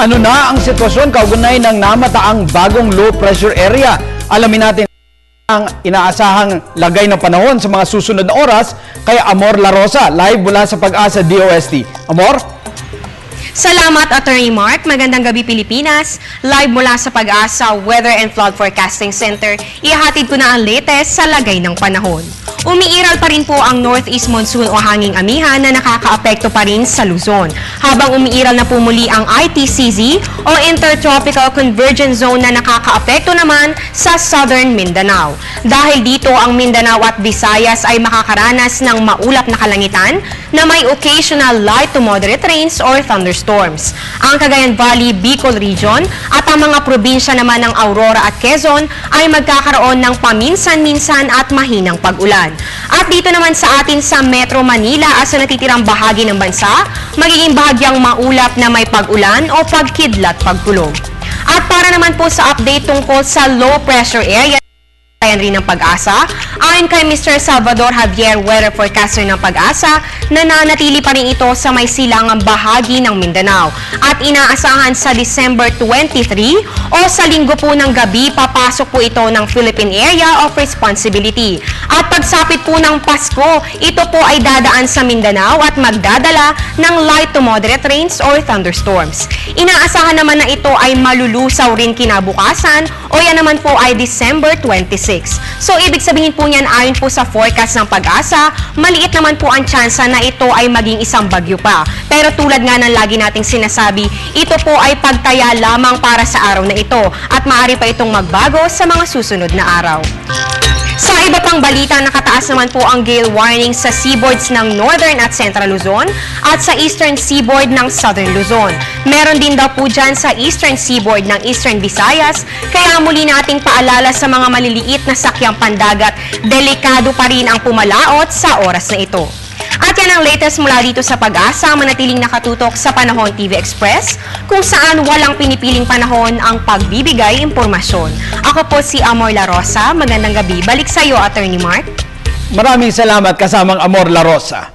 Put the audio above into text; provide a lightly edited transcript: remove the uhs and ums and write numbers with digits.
Ano na ang sitwasyon kaugnay ng namataang bagong low pressure area? Alamin natin ang inaasahang lagay ng panahon sa mga susunod na oras kay Amor La Rosa, live mula sa Pag-asa DOST. Amor? Salamat, Attorney Mark. Magandang gabi, Pilipinas. Live mula sa Pag-asa Weather and Flood Forecasting Center, ihahatid ko na ang latest sa lagay ng panahon. Umiiral pa rin po ang northeast monsoon o hanging amihan na nakakaapekto pa rin sa Luzon. Habang umiiral na po muli ang ITCZ o Intertropical Convergence Zone na nakakaapekto naman sa Southern Mindanao. Dahil dito ang Mindanao at Visayas ay makakaranas ng maulap na kalangitan na may occasional light to moderate rains or thunderstorms. Ang Cagayan Valley, Bicol Region at ang mga probinsya naman ng Aurora at Quezon ay magkakaroon ng paminsan-minsan at mahinang pag-ulan. At dito naman sa atin sa Metro Manila at sa natitirang bahagi ng bansa, magiging bahagyang maulap na may pag-ulan o pagkidlat pagkulog. At para naman po sa update tungkol sa low pressure area, ayan rin ng Pag-asa, ayon kay Mr. Salvador Javier, weather forecaster ng Pag-asa, nananatili pa rin ito sa may silangang bahagi ng Mindanao. At inaasahan sa December 23 o sa linggo po ng gabi, papasok po ito ng Philippine Area of Responsibility. At pagsapit po ng Pasko, ito po ay dadaan sa Mindanao at magdadala ng light to moderate rains or thunderstorms. Inaasahan naman na ito ay malulusaw rin kinabukasan o yan naman po ay December 26. So, ibig sabihin po niyan ayon po sa forecast ng Pag-asa, maliit naman po ang tsansa na ito ay maging isang bagyo pa. Pero tulad nga ng lagi nating sinasabi, ito po ay pagtaya lamang para sa araw na ito at maaari pa itong magbago sa mga susunod na araw. Sa iba pang balita, nakataas naman po ang gale warning sa seaboards ng Northern at Central Luzon at sa Eastern Seaboard ng Southern Luzon. Meron din daw po dyan sa Eastern Seaboard ng Eastern Visayas, kaya muli nating paalala sa mga maliliit na sakyang pandagat, delikado pa rin ang pumalaot sa oras na ito. At yan ang latest mula dito sa Pag-asa, manatiling nakatutok sa Panahon TV Express, kung saan walang pinipiling panahon ang pagbibigay impormasyon. Ako po si Amor La Rosa, magandang gabi. Balik sa iyo, Attorney Mark. Maraming salamat kasamang Amor La Rosa.